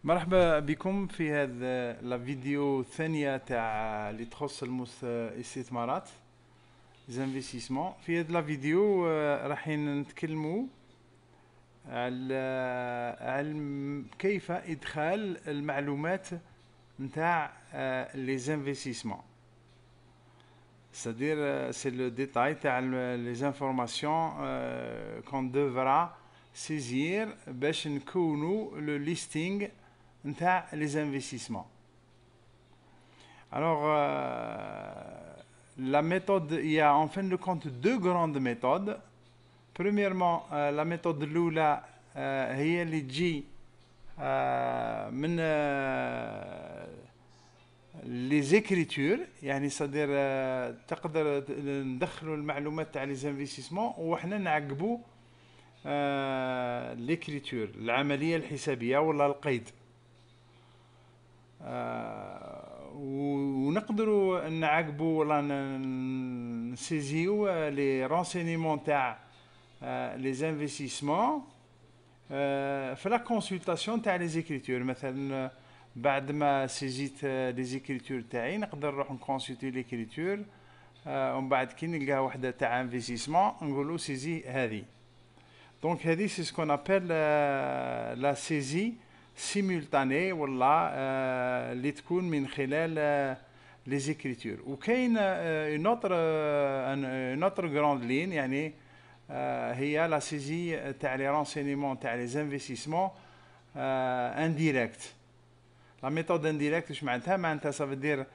مرحبا بكم في هذا الفيديو الثانية تاع اللي تخص الاستثمارات زانفيستيسمون. في هذا الفيديو راح نتكلموا على كيف ادخال المعلومات نتاع لي زانفيستيسمون، c'est-à-dire c'est le détail تاع les informations qu'on devra saisir باش نكونوا le listing نتاع les investissements. Alors, la méthode, il y a en fin de compte deux grandes méthodes. Premièrement, la méthode الأولى هي اللي تجي من les écritures، يعني c'est-à-dire تقدر ندخلوا المعلومات تاع les investissements وحنا نعقبوا l'écriture، العملية الحسابية ولا القيد. ونقدروا نعقبوا ولا نسيزيو لي رونسينيمون تاع لي زانفيستيسمون في لا كونسلطاسيون تاع لي زيكريتور. مثلا بعد ما سيزيت لي زيكريتور تاعي نقدر نروح نكونسلتي ليكريتور، ومن بعد كي نلقى وحده تاع انفستيسمون نقولوا سيزي هذه. دونك هذه سي سكون ابل لا سيزي سيمولتاني ولا اللي تكون من خلال لي زيكريتور. وكاين اون اوتر غراند لين، يعني هي لا سيزي تاع لي رونسينيمون تاع لي انفستيسمون انديريكت. لا ميثود انديريكت واش معناتها؟ معناتها صافي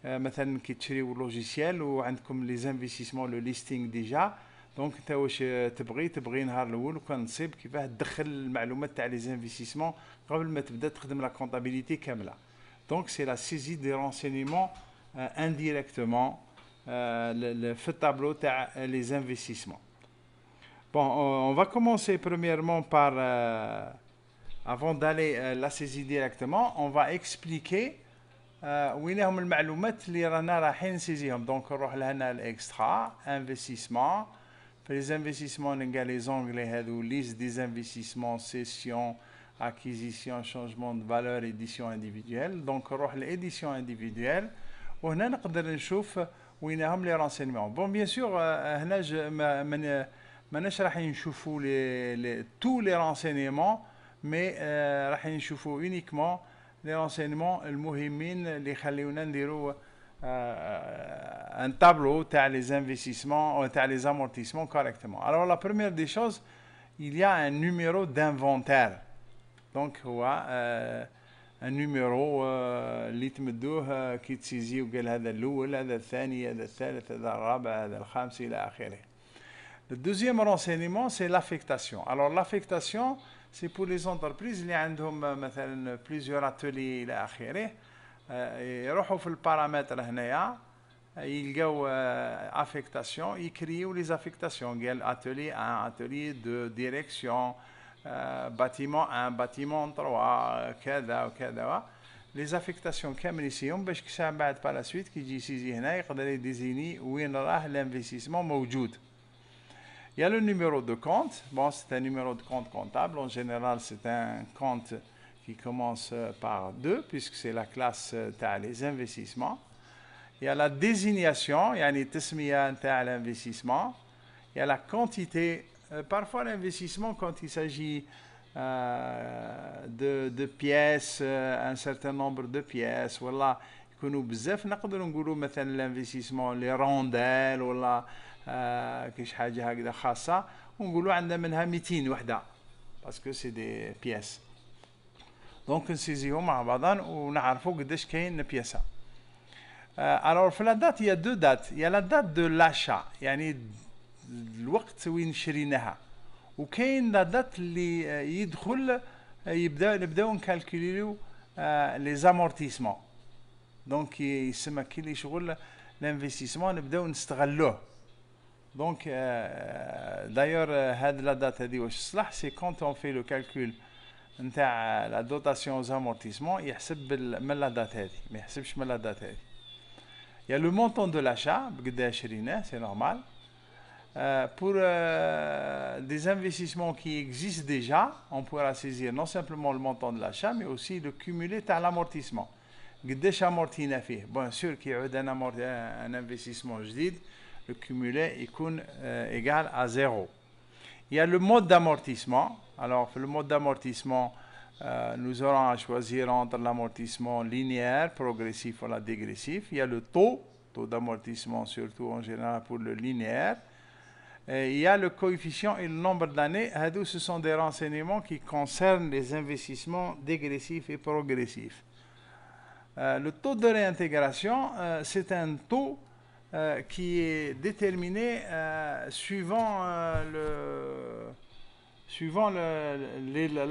مثلا كي تشريو لوجيسيال وعندكم لي انفستيسمون لو ليستينغ ديجا، دونك انت واش تبغي نهار الاول وكان نصيب كيفاه تدخل المعلومات تاع لي انفستيسمون قبل ما تبدا تخدم لا كونطابيليتي كامله. دونك سي لا سيزي دي رونسينيمون انديريكتومون في التابلو تاع لي انفستيسمون. Bon, on va commencer premièrement par, avant d'aller la saisie directement, on va expliquer وين هم المعلومات اللي رانا رايحين نسيزيهم. دونك نروح لهنا الاكسترا انفستيسمون. في لي انفستيسمون نلقى لي زونغلي هذو ليست دي انفستيسمون، سيسيون، اكيزيسيون، شونجمون دو فالور، اديسيون انديفيدويل. دونك نروح لاديسيون انديفيدويل وهنا نقدر نشوف وين هم لي رونسينمون. بون بيان سور هنا ماناش راح نشوفوا لي تو لي رونسينمون، مي راح نشوفوا اونيكمون لي رونسينمون المهمين اللي يخليونا نديروا ان تابلو تاع لي انفستيسمون تاع لي امورتيسمون كوريكتومون. Alors la première des choses, il y a un numéro d'inventaire. donc هو ان نيميرو اللي تمدوه كي تسيزيو، قال هذا الاول، هذا الثاني، هذا الثالث، هذا الرابع، هذا الخامس الى اخره. Le deuxième renseignement, c'est l'affectation. Alors l'affectation, c'est pour les entreprises اللي عندهم مثلا plusieurs ateliers الى اخره، يروحوا في البارامتر هنايا يلقاو affectation، يكريو لي affectation، قال atelier 1، atelier 2، direction، bâtiment 1، bâtiment 3، كذا وكذا. لي زافيكتاسيون كامل يسيهم باش كسا بعد بالا سويت كي يجي يسيزي هنا يقدر يديزيني وين راه الانفستيسمون موجود. Il y a le numéro de compte. Bon, c'est un numéro de compte comptable. En général, c'est un compte qui commence par 2, puisque c'est la classe des investissements. Il y a la désignation, يعني التسمية نتاع l'investissement. Il y a la quantité. Parfois, l'investissement, quand il s'agit de pièces, un certain nombre de pièces, voilà, يكونوا بزاف نقدروا نقولوا مثلا l'investissement les rondelles ولا كاش حاجه هكذا خاصه ونقولوا عندنا منها 200 وحده باسكو سي دي بياس. دونك نسيزيهم مع بعضان ونعرفوا قداش كاين بياسه. الوغ في لا دات هي دو دات، يا لا دات دو لاشا يعني الوقت وين شريناها، وكاين لا دات اللي يدخل نبداو نكالكوليو لي زامورتيسمون. دونك يسمى كي اللي شغل الانفستيسمون نبداو نستغلوه. دونك دايور هاد لا دات هادي واش تصلح؟ سي كونت اون في لو كالكول نتاع لا دوتاسيون زامورتيسمون يحسب من لا دات هادي، ما يحسبش من لا دات هادي. يا لو مونطون دو لاشا بقدا شريناه سي نورمال. Pour des investissements qui existent déjà, on pourra saisir non simplement le montant de l'achat, mais aussi le cumulé à l'amortissement. قديش amortina فيه. Bien sûr qu'il y a un investissement جديد, le cumulé يكون égal à 0. Il y a le mode d'amortissement. Alors, pour le mode d'amortissement, nous aurons à choisir entre l'amortissement linéaire, progressif ou la dégressif. Il y a le taux d'amortissement, surtout en général pour le linéaire. Et il y a le coefficient et le nombre d'années. Ce sont des renseignements qui concernent les investissements dégressifs et progressifs. Le taux de réintégration, c'est un taux qui est déterminé suivant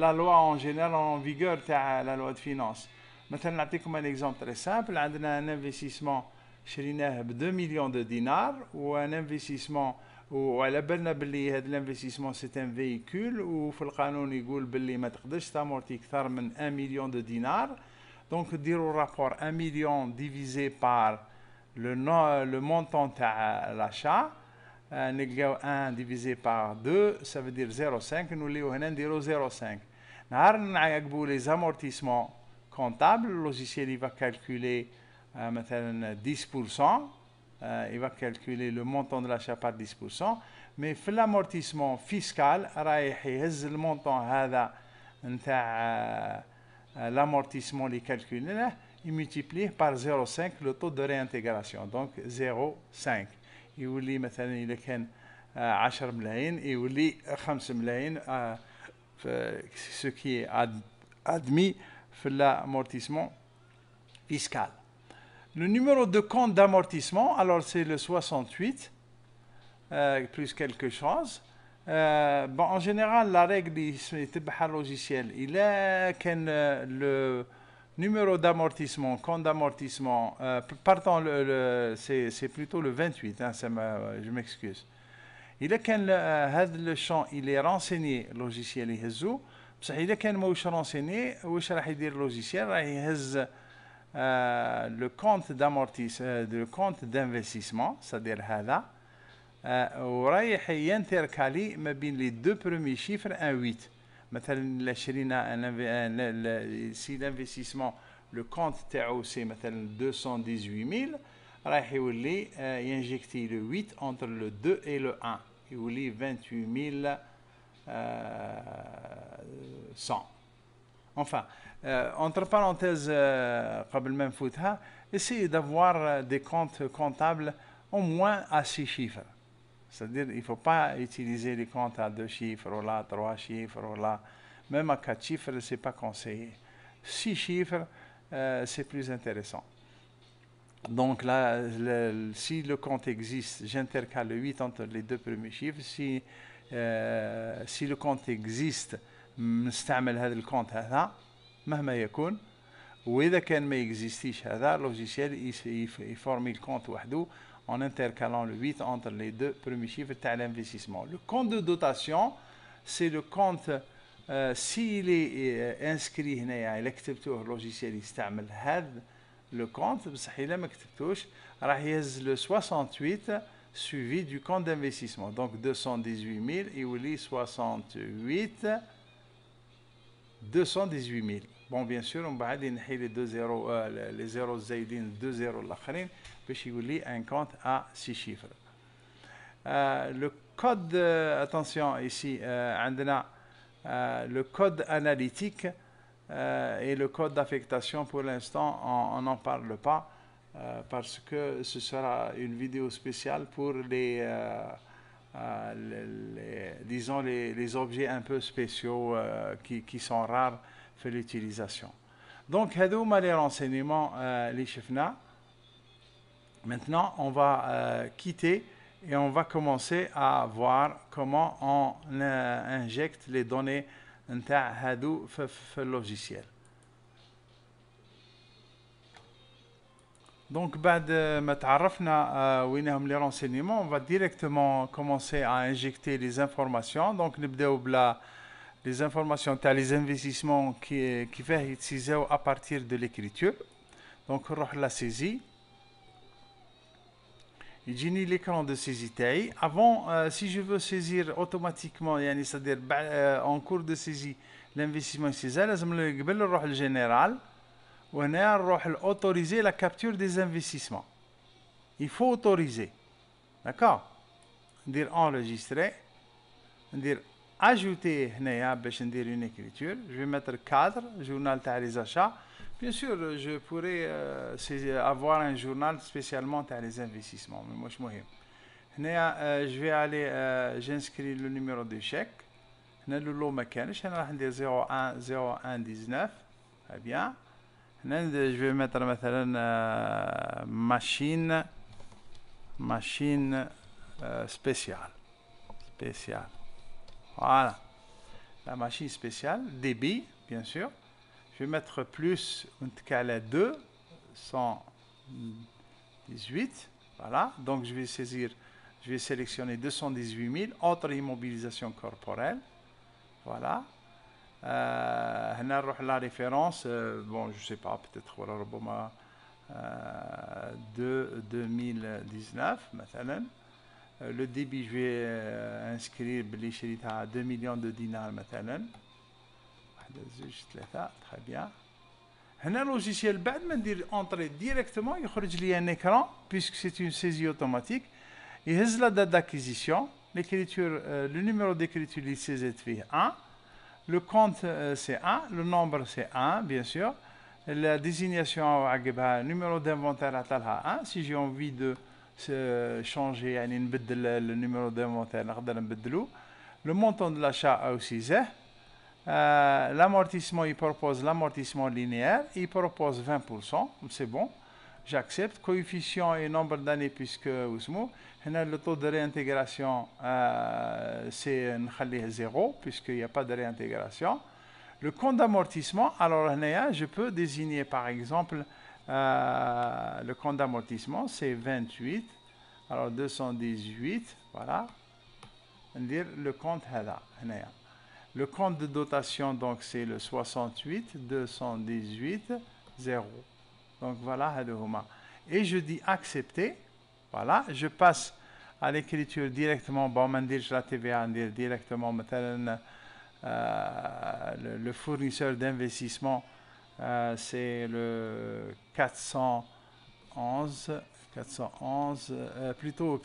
la loi en général en vigueur de la loi de finances. مثلا نعطيكم un exemple très simple. عندنا un investissement شريناه ب 2 millions de dinars وان investissement وعلى بالنا باللي هذا الانفستيسمون سي ان فييكول وفي القانون يقول باللي ما تقدرش تامورتي اكثر من 1 مليون دو دينار. دونك ديروا الرابور 1 مليون ديفيزي بار le montant تاع l'achat. نلقاو 1 divisé par 2 ça veut dire 0,5. نوليو هنا نديرو 0,5. نهار نعقبوا les amortissements comptables, le logiciel il va calculer مثلا 10%. Il va calculer le montant de l'achat par 10%. Mais في l'amortissement fiscal رايح يهز المونطون هذا نتاع l'amortissement اللي كالكوليناه il multiplie par 0,5 le taux de réintégration. Donc 0,5 يولي مثلا إذا كان 10 ملايين يولي 5 ملايين ce qui est admis في l'amortissement fiscal. Le numéro de compte d'amortissement, alors c'est le 68 plus quelque chose. Bon, en général, la règle est logiciel. Il est le numéro d'amortissement, compte d'amortissement, pardon, c'est plutôt le 28, hein, je m'excuse. Il est le champ, il est renseigné logiciel يهزو, بصح إذا كان موش renseigné, واش راح يدير logiciel راح يهز le compte d'amortissement, le compte d'investissement, c'est-à-dire هذا, ورايح ينتركالي ما بين les deux premiers chiffres 1,8. مثلا شرينا si l'investissement le compte تاعو c'est مثلا 218 000 رايح يولي ينجكتي le 8 entre le 2 et le 1 يولي 28 100. Enfin, entre parenthèses, قبل ما نفوتها, essayez d'avoir des comptes comptables au moins à 6 chiffres. C'est-à-dire il ne faut pas utiliser les comptes à 2 chiffres ou là 3 chiffres ou là même à 4 chiffres, ce n'est pas conseillé. 6 chiffres, c'est plus intéressant. Donc là, si le compte existe, j'intercale le 8 entre les deux premiers chiffres. Si le compte existe, نستعمل هذا الكونت هذا مهما يكون. وإذا كان ما يكزيستيش هذا logiciel يفورمي الكونت وحده en intercalant le 8 entre les deux premiers chiffres de l'investissement. Le compte de dotation, c'est le compte s'il est inscrit هنا إلا كتبتوه logiciel يستعمل هذا le compte, بصح إلا ما كتبتوش راح يهز le 68 suivi du compte d'investissement. Donc 218 000 يولي 68 218 000. Bon, bien sûr, on va ينحي les 2 zéros, les zéros زايدين 2 zéros الآخرين باش يولي un compte à 6 chiffres. Le code, attention ici, عندنا le code analytique et le code d'affectation. Pour l'instant, on n'en parle pas parce que ce sera une vidéo spéciale pour disons les objets un peu spéciaux qui sont rares pour l'utilisation. Donc, هذوما les renseignements les شفنا. Maintenant, on va quitter et on va commencer à voir comment on injecte les données نتاع هادو في اللوجيسيال. Donc بعد ما تعرفنا وينهم les renseignements, on va directement commencer à injecter les informations. Donc نبداو بلا les informations تاع les investissements كيفاه يتسيزاو à partir de l'écriture. Donc نروح la saisie. يجيني l'écran de saisie تاعي. Avant, si je veux saisir automatiquement, يعني c'est-à-dire en cours de saisie l'investissement يسيزا، لازم قبل نروح الجنرال وهنا نروح autoriser la capture des investissements. Il faut autoriser. D'accord? ندير enregistrer, ندير ajouter هنايا باش ندير une écriture. Je vais mettre cadre, journal تاع les achats. Bien sûr, je pourrais avoir un journal spécialement à les investissements, mais moi je m'en je vais aller, j'inscris le numéro de chèque. Le lot mécanique, je vais 01 01 19. Très bien. Je vais mettre machine spéciale. Voilà. La machine spéciale, débit, bien sûr. Je vais mettre plus un 218. Voilà. Donc je vais sélectionner 218 000. Autre immobilisation corporelle. Voilà. La référence, bon, je sais pas, peut-être de 2019, مثلا. Le débit, je vais inscrire à 2 millions de dinars, مثلا. Très bien. هنا logiciel بعد ما ندير entrer directement يخرج لي un écran puisque c'est une saisie automatique. يهز la date d'acquisition, l'écriture, le numéro d'écriture il saisit فيه 1, le compte c'est 1, le nombre c'est 1 bien sûr, la désignation عقبها numéro d'inventaire عطالها 1. Si j'ai envie de changer يعني نبدل le numéro d'inventaire نقدر نبدلو. Le montant de l'achat aussi زاه. L'amortissement, il propose l'amortissement linéaire, il propose 20%, c'est bon, j'accepte. Coefficient et nombre d'années, puisque le taux de réintégration, c'est 0, puisqu'il n'y a pas de réintégration. Le compte d'amortissement, alors je peux désigner par exemple le compte d'amortissement, c'est 28, alors 218, voilà, dire le compte là. Le compte de dotation, donc, c'est le 68 218 0. Donc, voilà. Et je dis accepter. Voilà. Je passe à l'écriture directement. Bon, je la TVA directement. Le fournisseur d'investissement, c'est le 411, plutôt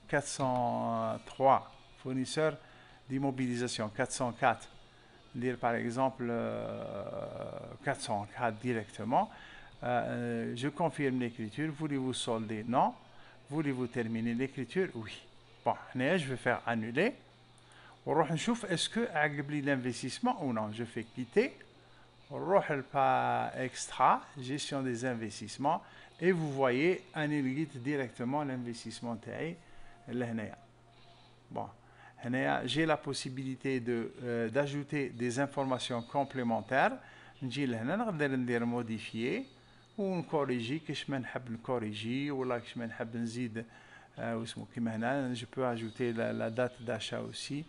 403 fournisseurs d'immobilisation, 404, dire par exemple 404 directement. Je confirme l'écriture. Voulez-vous solder? Non. Voulez-vous terminer l'écriture? Oui. Bon, je vais faire annuler. Est-ce que عقب لي l'investissement ou non? Je fais quitter. Pas extra, gestion des investissements, et vous voyez annuler directement l'investissement تاعي لهنايا. Bon. J'ai la possibilité d'ajouter des informations complémentaires. نجي لهنا نقدر ندير modifier ونكوريجي كاش ما نحب نكوريجي ولا كاش ما نحب نزيد واسمو كيما هنا. Je peux ajouter la date d'achat aussi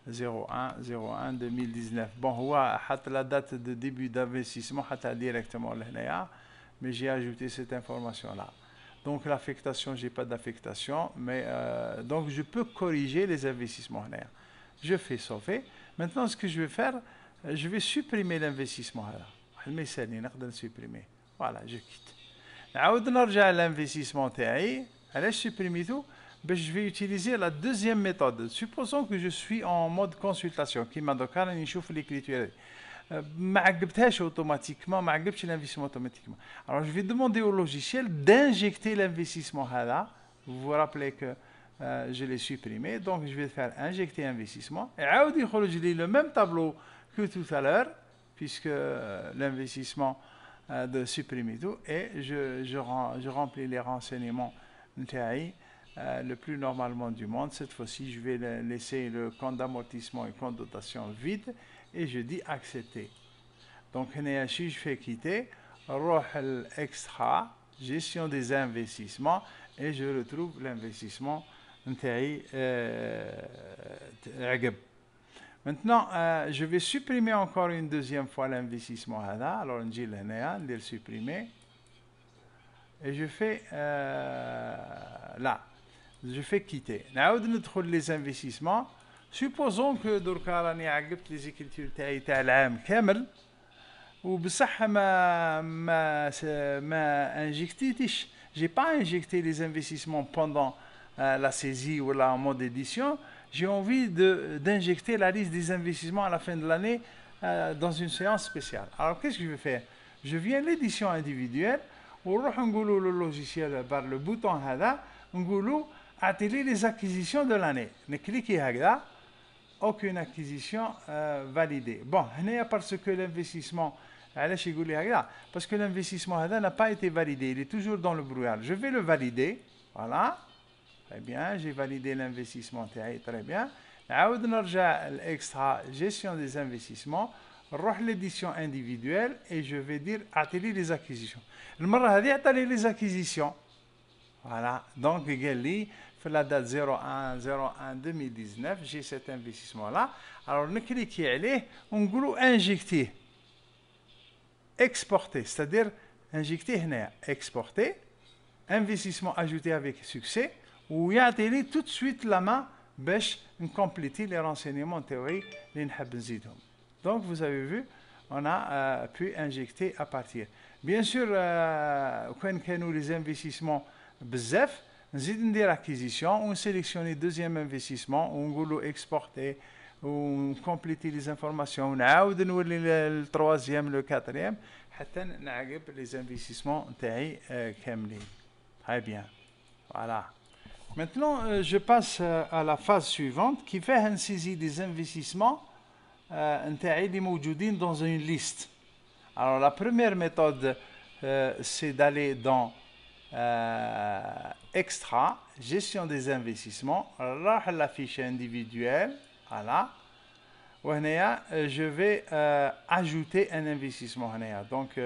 01 2019. Bon هو حط la date de début d'investissement حتى directement لهنايا, mais j'ai ajouté cette information là. Donc l'affectation, j'ai pas d'affectation, mais donc je peux corriger les investissements. Je fais sauver. Maintenant, ce que je vais faire, je vais supprimer l'investissement. Voilà, je quitte. L'investissement تاعي, allez supprimer tout. Je vais utiliser la deuxième méthode. Supposons que je suis en mode consultation, qui m'a donné l'écriture. ما عقبتهاش automatiquement, ما عقبتش l'investissement automatiquement. Alors je vais demander au logiciel d'injecter l'investissement là. Vous vous rappelez que je l'ai supprimé, donc je vais faire injecter investissement et عاود يخرج لي le même tableau que tout à l'heure, puisque l'investissement de supprimer tout, et je remplis les renseignements le plus normalement du monde. Cette fois-ci, je vais laisser le compte d'amortissement et compte de dotation vide et je dis accepter. Donc, je fais quitter, extra, gestion des investissements, et je retrouve l'investissement. Maintenant, je vais supprimer encore une deuxième fois l'investissement. Alors, on dit supprimer. et je fais là, je fais quitter. نعاود ندخل les investissements. Supposons que دركا راني عقبت les écritures تاع العام كامل وبصح ما injectيتش. J'ai pas injecté les investissements pendant la saisie ou la en mode édition. J'ai envie d'injecter la liste des investissements à la fin de l'année dans une séance spéciale. Alors qu'est-ce que je vais faire? Je viens l'édition individuelle ونروح نقولوا le logiciel par le bouton هذا نقولوا اعطي les acquisitions de l'année. نكليكي هكذا aucune acquisition validée. Bon, parce que l'investissement parce que l'investissement n'a pas été validé, il est toujours dans le brouillard. Je vais le valider. Voilà. Très bien, j'ai validé l'investissement. Très bien. نعاود نرجع l'extra gestion des investissements. نروح l'édition individuelle et je vais dire atelier les acquisitions. المرة هذه عطاني les acquisitions. Voilà. Donc قال لي في la date 01/01/2019 j'ai cet investissement là. Alors نكليكي عليه ونقولوا injecter. Exporter, c'est-à-dire injecter هنا exporter, investissement ajouté avec succès ou يعطيني tout de suite la main باش compléter les renseignements théoriques اللي نحب نزيدهم. Donc vous avez vu, on a pu injecter à partir. Bien sûr, quand كانوا les investissements بزاف نزيد ندير acquisition ou sélectionner deuxième investissement ونقولوا exporter ou compléter les informations ونعاود نولي le troisième le quatrième حتى نعقب les investissements تاعي كاملين. Très bien. Voilà. Maintenant, je passe à la phase suivante qui fait une saisie des investissements نتاعي اللي موجودين dans une liste. Alors la première méthode c'est d'aller dans extra, gestion des investissements, راح la fiche individuelle, voilà. وهنايا je vais ajouter un investissement هنايا. Donc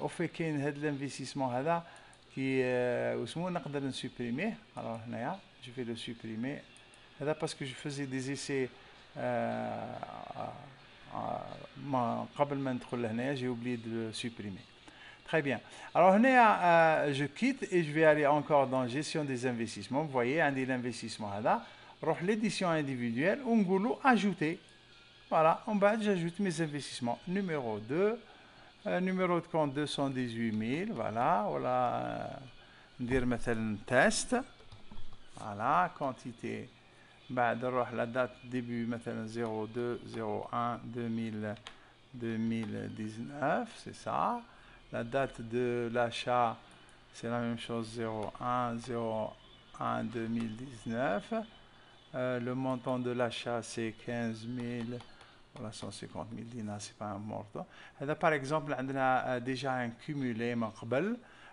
au fait كاين هذا l'investissement هذا qui واسمو نقدر نسوبريميه. Alors هنايا je vais le supprimer. هذا parce que je faisais des essais قبل ما ندخل لهنايا j'ai oublié de le supprimer. Très bien. Alors, je quitte et je vais aller encore dans gestion des investissements. Vous voyez, un de l'investissement là. L'édition individuelle, on goulot ajouter. Voilà, en bas, j'ajoute mes investissements. Numéro 2, numéro de compte 218 000. Voilà, voilà. Dire مثلا test. Voilà, quantité. La date début مثلا 02/01/2019, c'est ça. La date de l'achat, c'est la même chose, 01/01/2019. Le montant de l'achat, c'est 15 000, voilà, 150 000 dinars, c'est pas un montant. Là, par exemple, on a déjà un cumulé,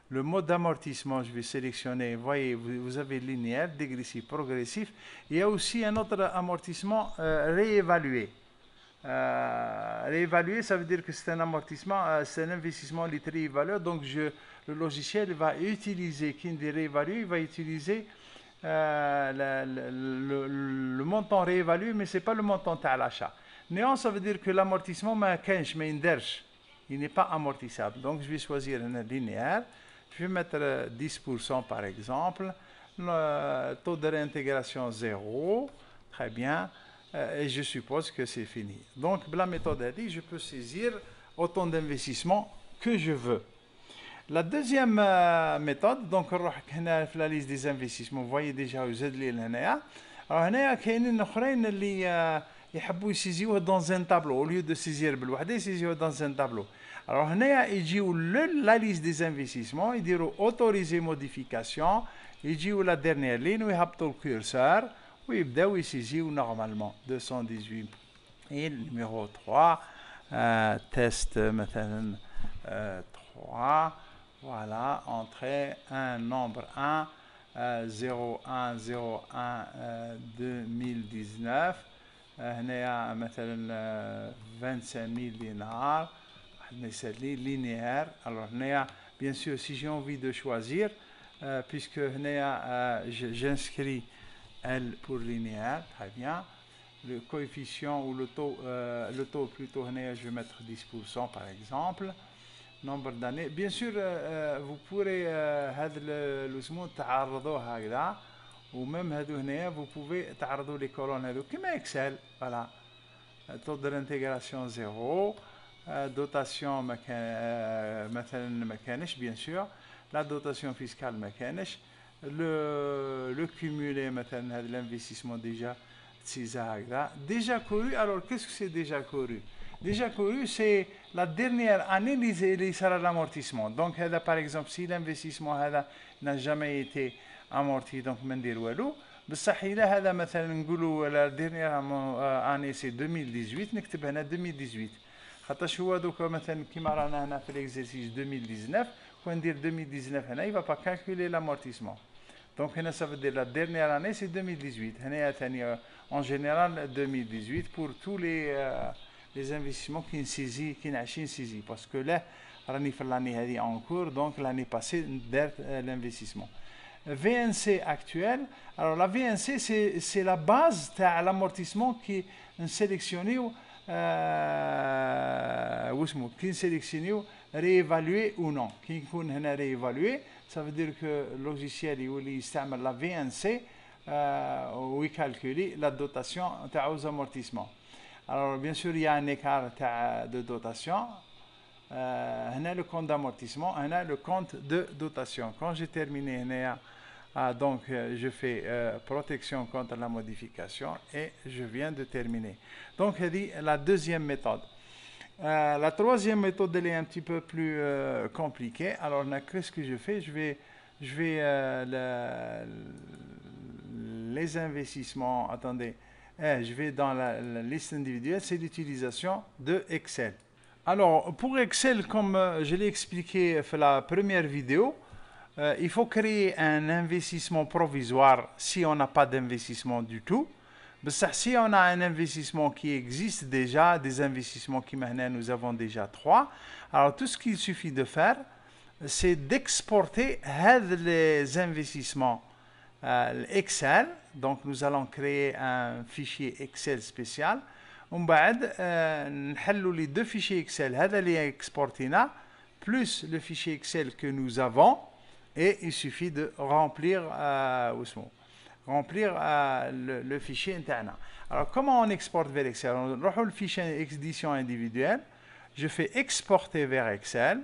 le mode d'amortissement, je vais sélectionner, voyez, vous avez linéaire, dégressif, progressif. Il y a aussi un autre amortissement réévalué. Réévaluer, ça veut dire que c'est un amortissement, c'est un investissement réévalué. Donc le logiciel va utiliser, qui dit réévaluer, il va utiliser le montant réévalué, mais ce n'est pas le montant à l'achat. Néanmoins, ça veut dire que l'amortissement, il n'est pas amortissable. Donc je vais choisir un linéaire, je vais mettre 10% par exemple, le taux de réintégration 0, très bien. Et je suppose que c'est fini. Donc, la méthode a dit, je peux saisir autant d'investissements que je veux. La deuxième méthode, donc, la liste des investissements, vous voyez déjà, vous êtes là. Alors, il y a des gens qui saisissent dans un tableau, au lieu de saisir ils saisissent dans un tableau. Alors, il y a la liste des investissements, ils disent autoriser modification, il y a la dernière ligne, il y a le curseur. Oui, il saisit normalement 218 000, numéro 3, test 3, voilà, entrée, un nombre 1, 01/01/2019, هنا مثلا 25 000 dinars, linéaire. Alors bien sûr, si j'ai envie de choisir, puisque j'inscris L pour linéaire, très bien. Le coefficient ou le taux plutôt, je vais mettre 10% par exemple. nombre d'années. Bien sûr, vous pourrez هذا الاسمو تعرضوه هكذا وميم هادو هنايا vous pouvez تعرضوا لي كولون هادو كيما اكسل فوالا. taux de l'intégration zéro, dotation ما كان مثلا ما كانش bien sûr, la dotation fiscale ما كانش, le cumulé مثلا هذا l'investissement déjà déjà couru. Alors qu'est-ce que c'est déjà couru? Déjà couru, c'est la dernière année qui sera l'amortissement. Donc par exemple si l'investissement n'a jamais été amorti, donc ما ندير والو. بصح الا هذا مثلا نقولوا لا ديرنيير اني سي 2018 نكتب هنا 2018 خاطرش هو دوكا مثلا كيما رانا هنا في ليكزيرسيس 2019 وندير 2019 هنا يبقى با كالكولي لامورتيسمون. دونك هنا ça veut dire la dernière année c'est 2018. هنايا ثاني en général 2018 pour tous les investissements qui نسيزي كي نعشي نسيزي باسكو لا راني في l'année هذه en cours donc l'année passée درت l'investissement. VNC actuel. Alors la VNC c'est la base de l'amortissement qui est sélectionné qui est sélectionné réévalué ou non. Qui est réévalué, ça veut dire que le logiciel il utilise la VNC où il calcule la dotation aux amortissements. Alors bien sûr il y a un écart de dotation. هنا le compte d'amortissement, هنا le compte de dotation. Quand j'ai terminé هنا donc je fais protection contre la modification et je viens de terminer. Donc c'est la deuxième méthode. La troisième méthode elle est un petit peu plus compliquée. Alors qu'est-ce que je fais? Je vais les investissements, attendez, je vais dans la liste individuelle, c'est l'utilisation de Excel. Alors pour Excel, comme je l'ai expliqué dans la première vidéo, il faut créer un investissement provisoire si on n'a pas d'investissement du tout. Mais si on a un investissement qui existe déjà, des investissements qui maintenant nous avons déjà 3, alors tout ce qu'il suffit de faire, c'est d'exporter les investissements Excel. Donc nous allons créer un fichier Excel spécial. ومن بعد نحلوا les deux fichiers Excel هذا اللي exportنا plus le fichier Excel que nous avons. Et il suffit de remplir le fichier interne. Alors comment on exporte vers Excel? On rejoint le fichier édition individuelle. Je fais exporter vers Excel.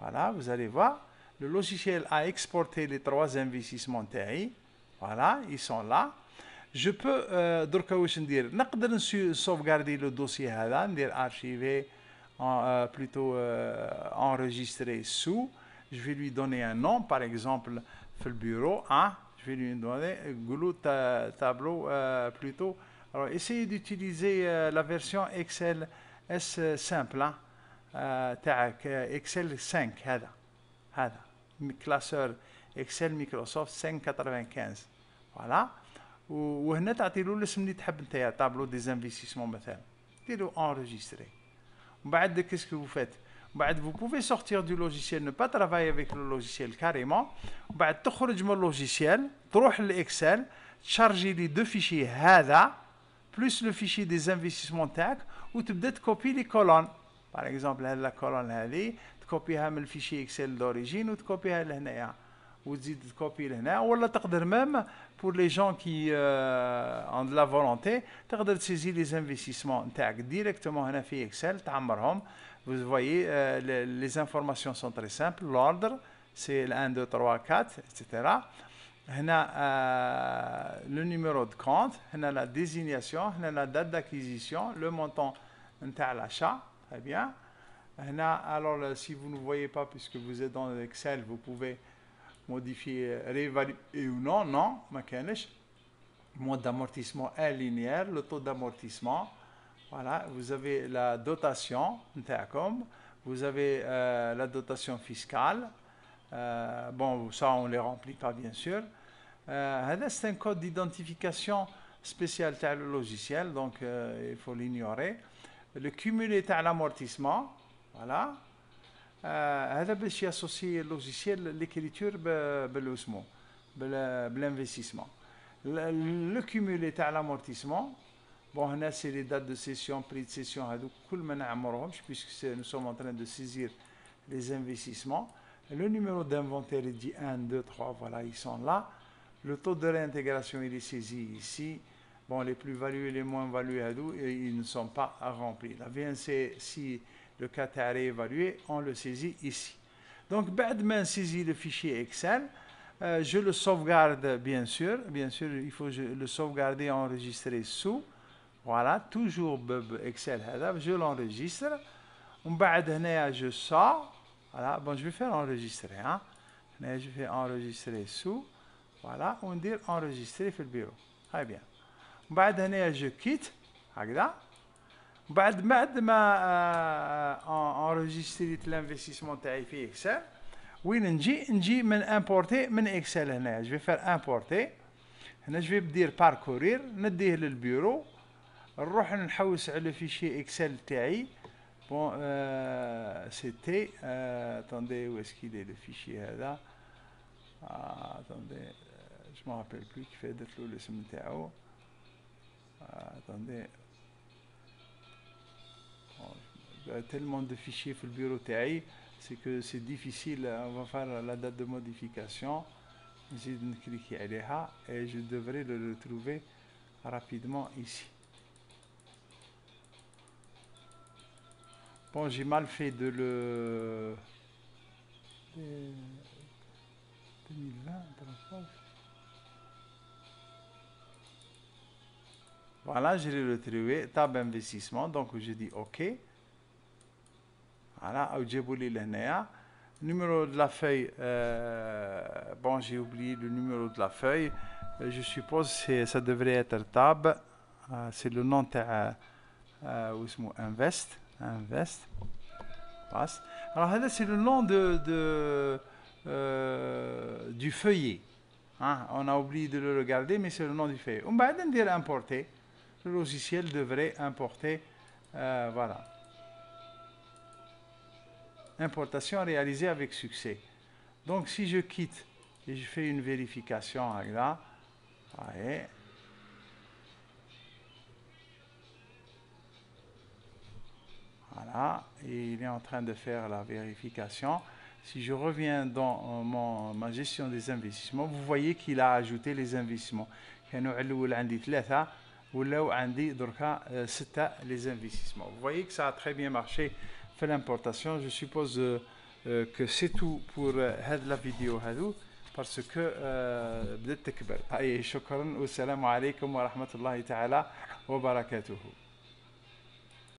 Voilà, vous allez voir. Le logiciel a exporté les 3 investissements TI. Voilà, ils sont là. Je peux نقدر sauvegarder le dossier هذا, ندير archiver, plutôt enregistrer sous. Je vais lui donner un nom, par exemple, le bureau. Hein? Je vais lui donner tableau plutôt. Alors, essayez d'utiliser la version Excel S simple. Hein? Excel 5. هذا classeur Excel Microsoft 595. Voilà. وهنا تعطي له الاسم اللي تحب نتايا tableau des investissements مثلا. ديروا enregistrer. ومن بعد qu'est-ce que vous faites? Vous pouvez sortir du logiciel, ne pas travailler avec le logiciel carrément. تخرج من logiciel, تروح l'Excel, charger les 2 fichiers هذا plus le fichier des investissements تاعك وتبدا تكوبي les colonnes. Par exemple هذه la colonne هذه تكوبيها من الفيشي Excel d'origine وتكوبيها لهنايا وتزيد تكوبي لهنا. ولا تقدر même pour les gens qui ont de la volonté تقدر تسيزي les investissements تاعك directement هنا في Excel تعمرهم. Vous voyez, les informations sont très simples. L'ordre, c'est le 1, 2, 3, 4, etc. Le numéro de compte, la désignation, la date d'acquisition, le montant de l'achat. Très bien. Alors, si vous ne voyez pas, puisque vous êtes dans Excel, vous pouvez modifier, réévaluer ou non. Non, le mode d'amortissement est linéaire, le taux d'amortissement. Voilà, vous avez la dotation, vous avez la dotation fiscale. Bon, ça on ne les remplit pas bien sûr. C'est un code d'identification spécial dans le logiciel, donc il faut l'ignorer. Le cumulé de l'amortissement, voilà. هذا باش ياسوسي اللوجيسيال l'écriture بالinvestissement. Le cumulé تاع l'amortissement. Bon, là, c'est les dates de session, prix de session, puisque nous sommes en train de saisir les investissements. Le numéro d'inventaire, il dit 1, 2, 3, voilà, ils sont là. Le taux de réintégration, il est saisi ici. Bon, les plus-values et les moins-values, ils ne sont pas remplis. La VNC, si le cas est réévalué, on le saisit ici. Donc, بعد ما saisit le fichier Excel, je le sauvegarde, bien sûr, il faut le sauvegarder, enregistrer sous. Voilà, toujours Excel, je l'enregistre. وبعد هنا je sors. Voilà, bon, je vais faire enregistrer. Hein. Là, je vais enregistrer sous. Voilà, on dit enregistrer في البيرو. Très bien. بعد هنا je quitte. هكذا. بعد ما enregistré l'investissement تاعي في Excel. وين نجي من امبورتي من اكسل هنا. جو فير امبورتي هنا. جو بدير باركورير نديه للبيرو. نروح نحوس على فيشي اكسل تاعي. بون سيتي اتوندي où est-ce qu'il est le fichier هذا. اتوندي جو ما رابيل بلو كيف درت له الاسم تاعو. اتوندي tellement de fichiers في البيرو تاعي. C'est que c'est difficile, on va faire la date de modification. J'ai cliqué عليها et je devrais le retrouver rapidement ici. Bon, j'ai mal fait de le 2020. Voilà, je l'ai retrouvé, tab investissement, donc je dis OK. Voilà, le numéro de la feuille, bon, j'ai oublié le numéro de la feuille. Je suppose que ça devrait être tab. C'est le nom de Invest. Alors, c'est le nom du feuillet. Hein? On a oublié de le regarder, mais c'est le nom du feuillet. On va dire importer. Le logiciel devrait importer. Voilà. Importation réalisée avec succès. Donc si je quitte et je fais une vérification là, ouais. Voilà, et il est en train de faire la vérification. Si je reviens dans ma gestion des investissements, vous voyez qu'il a ajouté les investissements. Les investissements. Vous voyez que ça a très bien marché. Fait l'importation. Je suppose que c'est tout pour la vidéo parce que بدأت تكبر. شكرا والسلام عليكم ورحمة الله تعالى وبركاته.